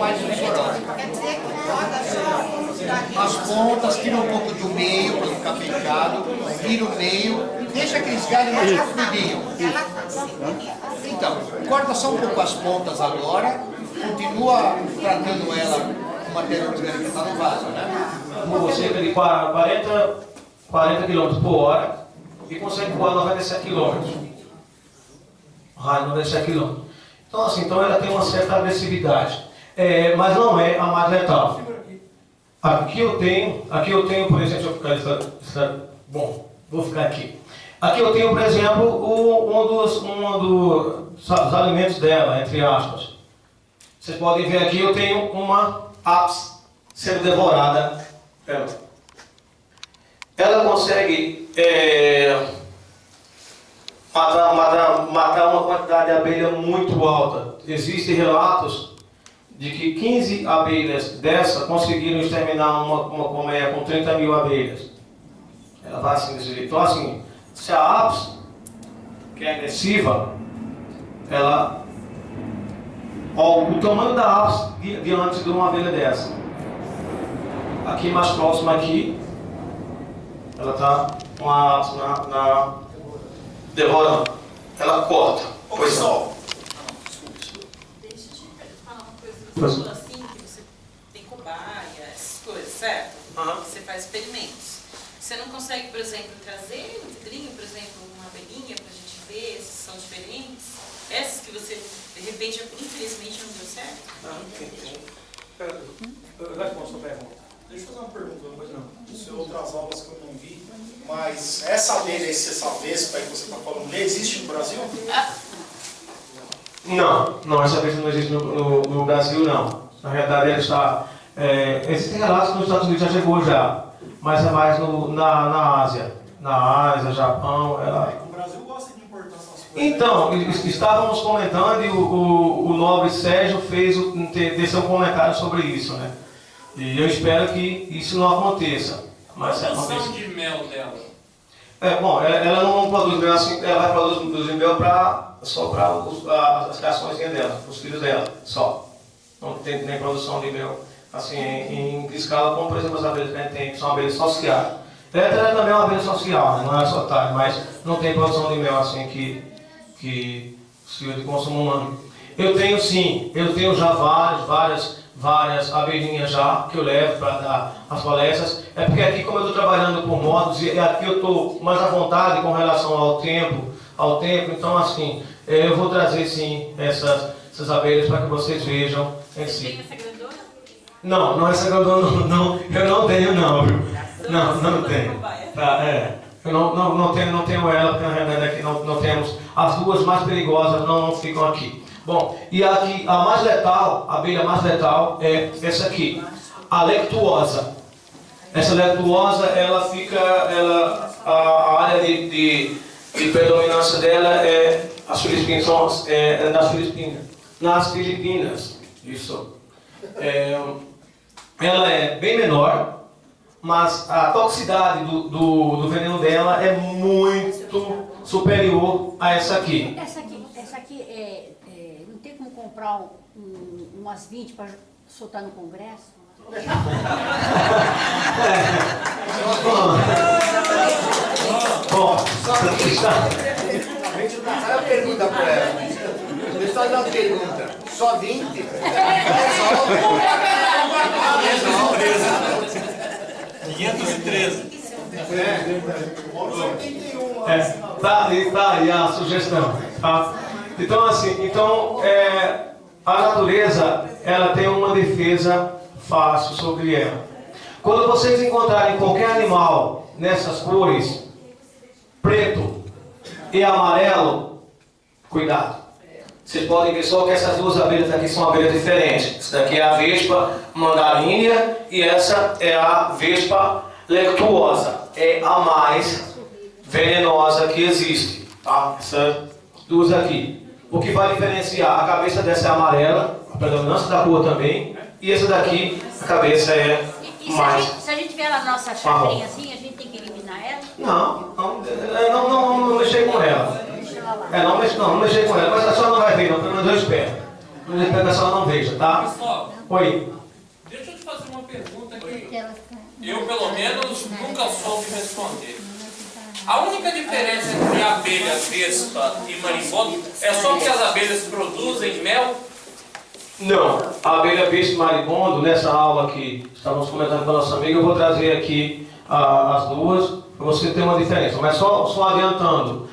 mais ilusorótica. Quer dizer que roda só As pontas, tira um pouco do meio para ficar fechado, vira o meio, deixa aqueles galhos mais compridinhos. ela tá Então, corta só um pouco as pontas agora, continua tratando ela com matéria orgânica que está no vaso, né? Voa cerca de 40 km por hora e consegue voar 97 km. Raio 97 km. Então, assim, então ela tem uma certa agressividade, mas não é a mais letal. Aqui eu tenho, por exemplo, bom, vou ficar aqui. Aqui eu tenho, por exemplo, um dos alimentos dela, entre aspas. Vocês podem ver aqui, eu tenho uma apis sendo devorada. Ela consegue matar uma quantidade de abelha muito alta. Existem relatos de que 15 abelhas dessa conseguiram exterminar uma colmeia com 30 mil abelhas. Ela vai assim desse jeito. Então, assim, se a apis, que é agressiva, ela... Ó, o tamanho da apis diante de uma abelha dessa. Aqui mais próximo aqui, ela está com a apis devorando. Ela corta. Pois não. Deixa eu te falar uma coisa. Você falou assim que você tem cobaia, essas coisas, certo? Você faz experimentos. Você não consegue, por exemplo, trazer um vidrinho, por exemplo, uma abelhinha para a gente ver se são diferentes? Essas que você, de repente, infelizmente não deu certo? Eu respondo a sua pergunta. Deixa eu fazer uma pergunta, pois não. Isso é outras aulas que eu não vi, mas essa abelha, essa vespa aí que você está falando, existe no Brasil? Não, essa vespa não existe no Brasil, não. Na realidade, ela está... existem relatos que nos Estados Unidos já chegou já, mas é mais na Ásia. Na Ásia, Japão, ela... O Brasil gosta de importar essas coisas. Então, estávamos comentando e o nobre Sérgio desceu um comentário sobre isso, né? E eu espero que isso não aconteça. Mas a produção de mel dela? Bom, ela não produz mel assim, ela vai produzir mel só para as criações dela, os filhos dela, só. Não tem nem produção de mel assim, em escala, como por exemplo as abelhas que a gente tem, que são abelhas sociais. Ela também é uma abelha social, né? Não é só tarde, mas não tem produção de mel assim que sirva de consumo humano. Eu tenho já várias abelhinhas já que eu levo para dar as palestras. É porque aqui, como eu estou trabalhando por modos, e aqui eu estou mais à vontade com relação ao tempo, então assim, eu vou trazer sim essas abelhas para que vocês vejam em si. Tem essa grandona? Não, essa grandona não, eu não tenho não, viu? Não tenho. Tá, eu não tenho ela, porque na realidade aqui não temos. As duas mais perigosas não ficam aqui. Bom, e aqui a mais letal, a abelha mais letal é essa aqui, a lectuosa. Essa lectuosa, a área de predominância dela é as Filipinas, nas Filipinas, isso. Ela é bem menor, mas a toxicidade do veneno dela é muito superior a essa aqui. Essa aqui não tem como comprar umas 20 para soltar no Congresso? Bom, sabe a pergunta para ela? Deixa eu fazer uma pergunta. Só 20? Só 513. Tá aí a sugestão. Tá? Então, assim, a natureza, ela tem uma defesa fácil sobre ela. Quando vocês encontrarem qualquer animal nessas cores, preto e amarelo, cuidado. Vocês podem ver só que essas duas abelhas aqui são abelhas diferentes. Essa daqui é a vespa mandarinha e essa é a vespa lectuosa. É a mais venenosa que existe. Tá? Essas duas aqui. O que vai diferenciar, a cabeça dessa é amarela, a predominância da cor também, e essa daqui, a cabeça é mais... Se a gente vê ela na nossa chacrinha assim, a gente tem que eliminar ela? Não mexer com ela. Não mexer com ela, mas a senhora não vai ver, não, pelo menos eu espero. espero que a senhora não veja, tá? Pessoal, Oi. deixa eu te fazer uma pergunta que eu, pelo menos, nunca soube responder. A única diferença entre abelha, vespa e marimbondo é só que as abelhas produzem mel? Não, a abelha vespa e marimbondo, nessa aula que estávamos comentando com a nossa amiga, eu vou trazer aqui as duas, para você ter uma diferença. Mas só adiantando,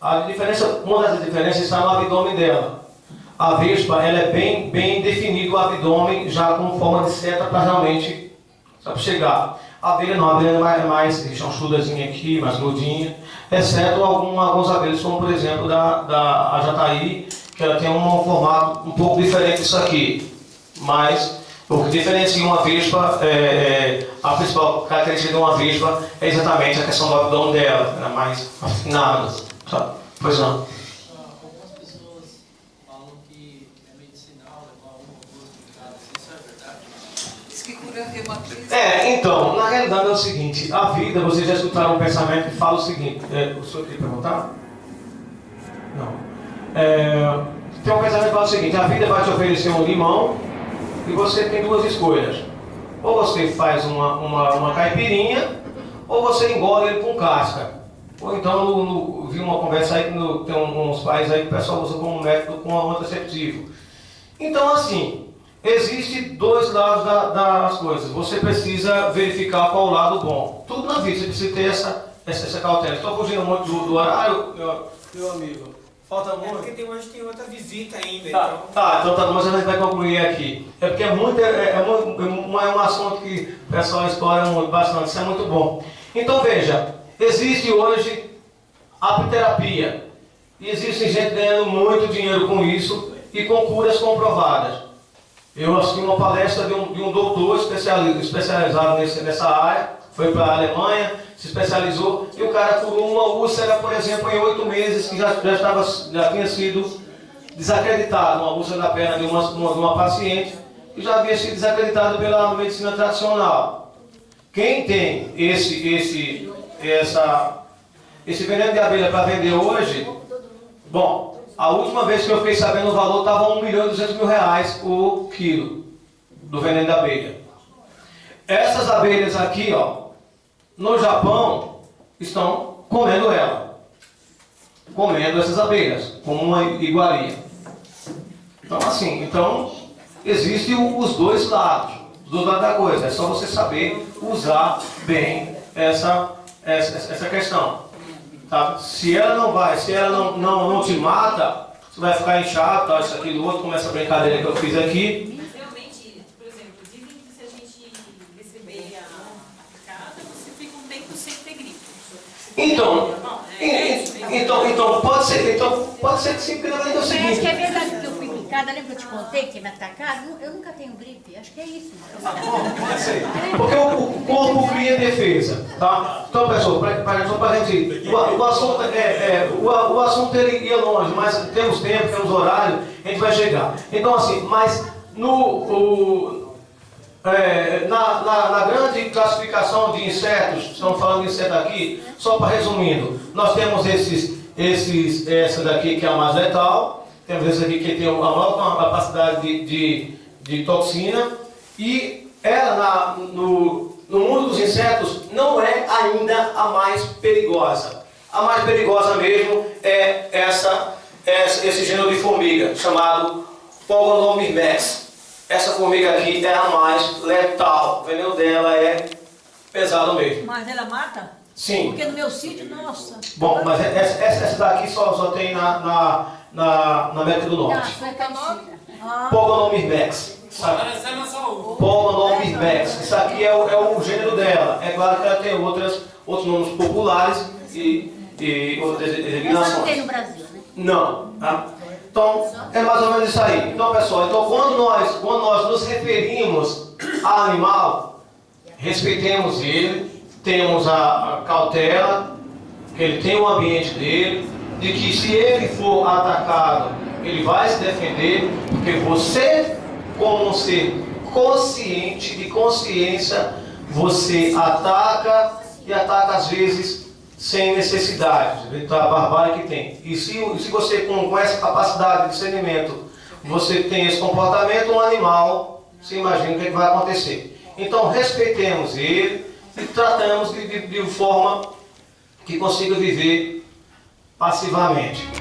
a diferença, uma das diferenças está no abdômen dela. A vespa, ela é bem definido o abdômen, já com forma de seta para realmente chegar. A abelha não, a abelha é mais chanchudazinha aqui, mais gordinha, exceto alguns abelhas, como por exemplo a jataí, que ela tem um formato um pouco diferente disso aqui. Mas o que diferencia uma vespa, a principal característica de uma vespa é exatamente a questão do abdômen dela, ela é mais afinada. Tá? Pois não. Algumas pessoas falam que é medicinal levar uma ou duas picadas, isso é verdade? Diz que cura reumatismo. Então, na realidade é o seguinte, a vida, vocês já escutaram um pensamento que fala o seguinte, o senhor queria perguntar? Não. Tem um pensamento que fala o seguinte, a vida vai te oferecer um limão e você tem duas escolhas. Ou você faz uma caipirinha, ou você engole ele com casca. Ou então, vi uma conversa aí que tem uns países aí que o pessoal usa como método com contraceptivo. Então, assim, existem dois lados das coisas. Você precisa verificar qual o lado bom. Tudo na vida, você precisa ter essa cautela. Estou fugindo muito do horário, meu amigo. Falta muito. Porque hoje tem outra visita ainda. Então tá, mas a gente vai concluir aqui. É porque é um assunto que o pessoal explora bastante, isso é muito bom. Então veja, existe hoje apiterapia. E existe gente ganhando muito dinheiro com isso e com curas comprovadas. Eu assisti uma palestra de um doutor especializado nessa área, foi para a Alemanha, se especializou, e o cara curou uma úlcera, por exemplo, em 8 meses, que já tinha sido desacreditada, uma úlcera na perna de uma paciente, que já havia sido desacreditada pela medicina tradicional. Quem tem esse veneno de abelha para vender hoje, bom, a última vez que eu fiquei sabendo o valor estava R$1.200.000 o quilo do veneno de abelha. Essas abelhas aqui, ó, no Japão, estão comendo ela. Comendo essas abelhas, como uma iguaria. Então, assim, existem os dois lados da coisa. É só você saber usar bem essa questão. Tá? Se ela não te mata, você vai ficar inchado, tá? Isso, aquilo, outro, como essa brincadeira que eu fiz aqui. Realmente, por exemplo, dizem que se a gente receber a picada, você fica um tempo sem ter gripe. Então, pode ser que sim, porque na verdade é o Acho seguinte. que é verdade que eu fui picada, lembra que eu te contei que me atacaram? Eu nunca tenho gripe, acho que é isso. Pode ser. Porque o corpo cria defesa, tá? Então, pessoal, para a gente, o assunto ele ia longe, mas temos tempo, temos horário, a gente vai chegar. Então, assim, mas na grande classificação de insetos, estamos falando de inseto aqui, só para resumindo, nós temos essa daqui que é a mais letal, temos esse aqui que tem a maior capacidade de toxina, e ela no mundo dos insetos não é ainda a mais perigosa. A mais perigosa mesmo é esse gênero de formiga, chamado Pogonomyrmex. Essa formiga aqui é a mais letal, o veneno dela é pesado mesmo. Mas ela mata? Sim. Porque no meu sítio, nossa. Bom, mas essa daqui só tem na América do Norte. Pogonomyrmex. Parecendo a saúde. Pogonomyrmex. Isso aqui é o gênero dela. É claro que ela tem outros nomes populares e outras designações. Essa não tem no Brasil, né? Não. Tá? Então, é mais ou menos isso aí. Então, pessoal, quando nós nos referimos a animal, respeitemos ele, temos a cautela, que ele tem o ambiente dele, de que se ele for atacado, ele vai se defender, porque você, como um ser consciente, de consciência, você ataca e ataca às vezes sem necessidade, da barbárie que tem. E se você com essa capacidade de discernimento, você tem esse comportamento, um animal, você imagina o que vai acontecer. Então respeitemos ele e tratamos de forma que consiga viver passivamente.